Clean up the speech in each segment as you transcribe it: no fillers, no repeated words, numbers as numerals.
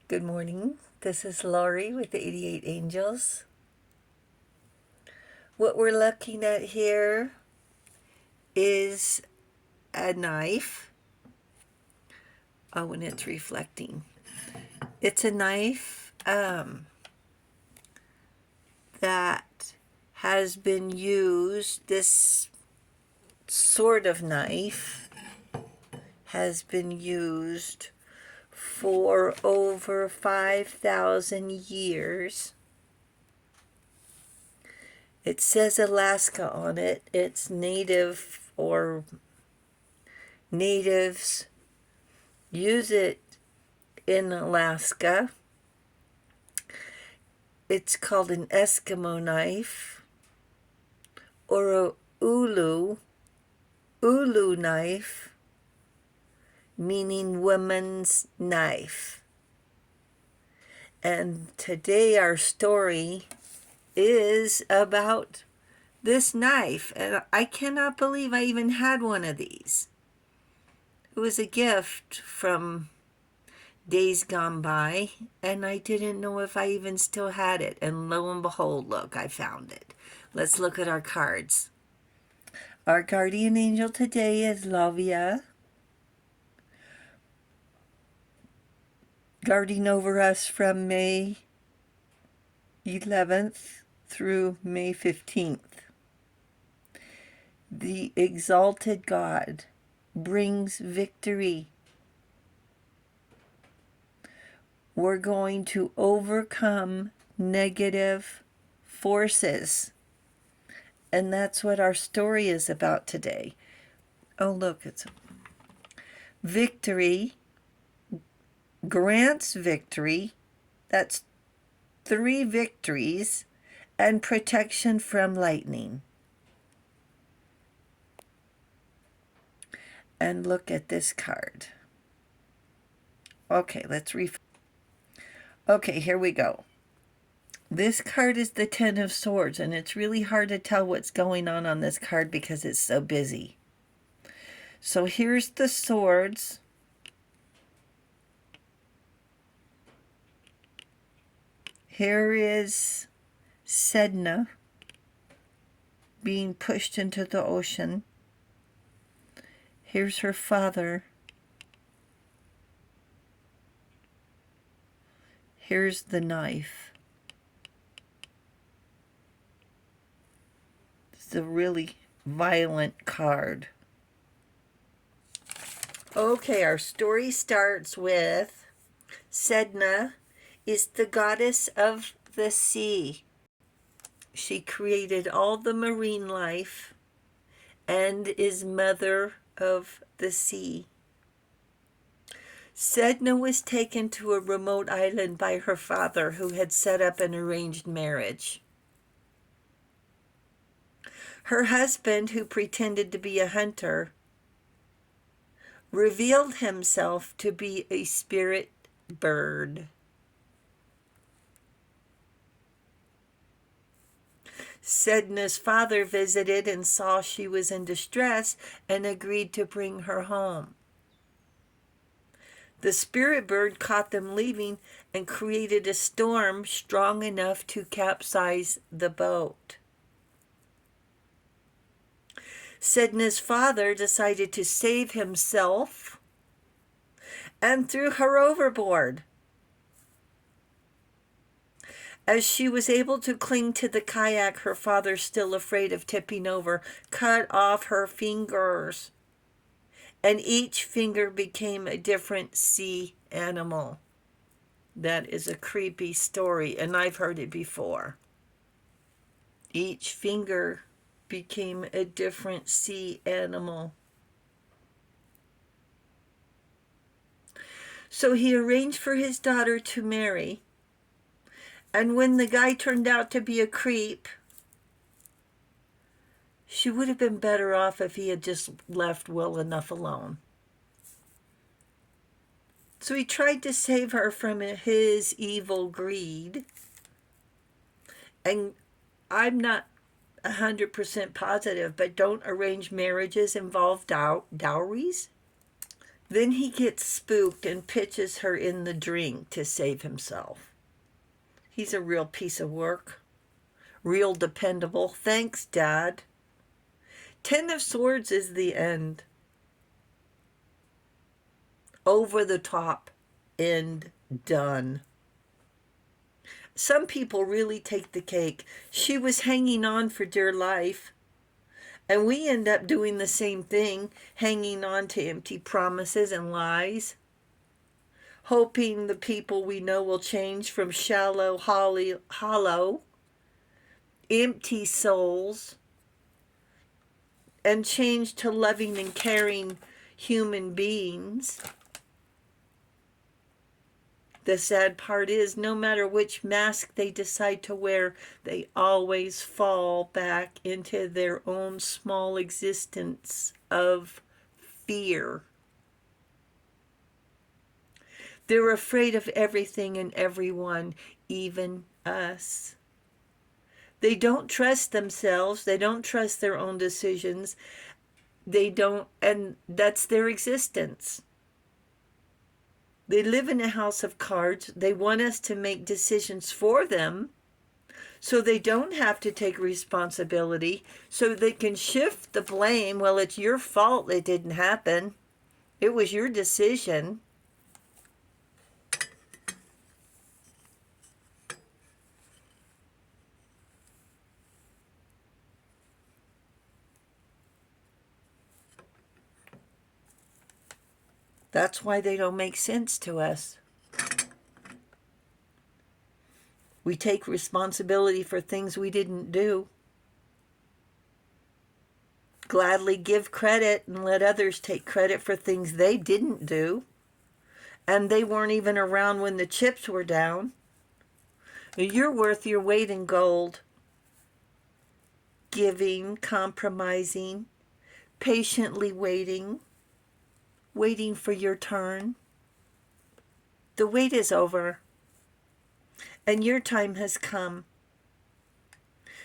Good morning. This is Laurie with the 88 Angels. What we're looking at here is a knife. Oh, and it's reflecting. It's a knife that has been used. This sort of knife has been used for over 5,000 years. It says Alaska on it. It's native, or natives use it in Alaska. It's called an Eskimo knife or a ulu knife, meaning woman's knife. And today our story is about this knife, and I cannot believe I even had one of these. It was a gift from days gone by, and I didn't know if I even still had it, and lo and behold, look, I found it. Let's look at our cards. Our guardian angel today is Lavia, guarding over us from May 11th through May 15th. The exalted God brings victory. We're going to overcome negative forces. And that's what our story is about today. Oh, look, it's victory grants victory. That's 3 victories, and protection from lightning. And look at this card. Okay, let's Okay, here we go. This card is the 10 of Swords, and it's really hard to tell what's going on this card because it's so busy. So here's the swords. Here is Sedona being pushed into the ocean. Here's her father. Here's the knife. It's a really violent card. Okay, our story starts with Sedona is the goddess of the sea. She created all the marine life and is mother of the sea. Sedona was taken to a remote island by her father, who had set up an arranged marriage. Her husband, who pretended to be a hunter, revealed himself to be a spirit bird. Sedona's father visited and saw she was in distress and agreed to bring her home. The spirit bird caught them leaving and created a storm strong enough to capsize the boat. Sedona's father decided to save himself and threw her overboard. As she was able to cling to the kayak, her father, still afraid of tipping over, cut off her fingers, and each finger became a different sea animal. That is a creepy story, and I've heard it before. Each finger became a different sea animal. So he arranged for his daughter to marry. And when the guy turned out to be a creep, she would have been better off if he had just left well enough alone. So he tried to save her from his evil greed. And I'm not 100% positive, but don't arranged marriages involve dowries? Then he gets spooked and pitches her in the drink to save himself. He's a real piece of work. Real dependable. Thanks, Dad. 10 of Swords is the end. Over the top. End. Done. Some people really take the cake. She was hanging on for dear life. And we end up doing the same thing, hanging on to empty promises and lies, hoping the people we know will change from shallow, hollow, empty souls and change to loving and caring human beings. The sad part is, no matter which mask they decide to wear, they always fall back into their own small existence of fear. They're afraid of everything and everyone, even us. They don't trust themselves. They don't trust their own decisions. They don't, and that's their existence. They live in a house of cards. They want us to make decisions for them so they don't have to take responsibility, so they can shift the blame. Well, it's your fault it didn't happen. It was your decision. That's why they don't make sense to us. We take responsibility for things we didn't do. Gladly give credit and let others take credit for things they didn't do. And they weren't even around when the chips were down. You're worth your weight in gold. Giving, compromising, patiently waiting for your turn. The wait is over, and your time has come.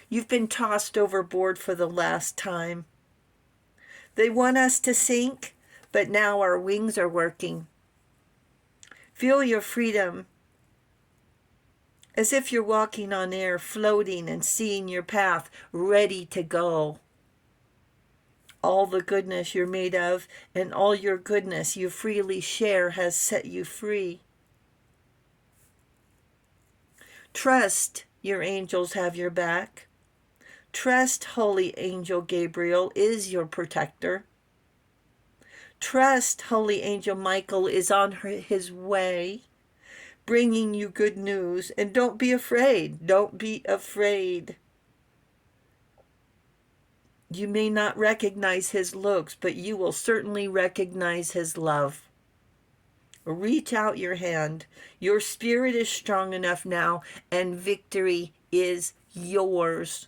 You've been tossed overboard for the last time. They want us to sink, but now our wings are working. Feel your freedom, as if you're walking on air, floating and seeing your path, ready to go. All the goodness you're made of and all your goodness you freely share has set you free. Trust your angels have your back. Trust Holy Angel Gabriel is your protector. Trust Holy Angel Michael is on his way, bringing you good news. And don't be afraid. Don't be afraid. You may not recognize his looks, but you will certainly recognize his love. Reach out your hand. Your spirit is strong enough now, and victory is yours.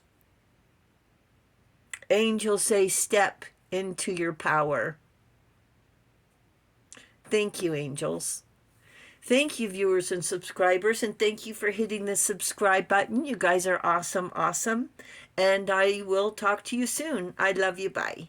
Angels say, step into your power. Thank you, angels. Thank you, viewers and subscribers, and thank you for hitting the subscribe button. You guys are awesome, awesome. And I will talk to you soon. I love you. Bye.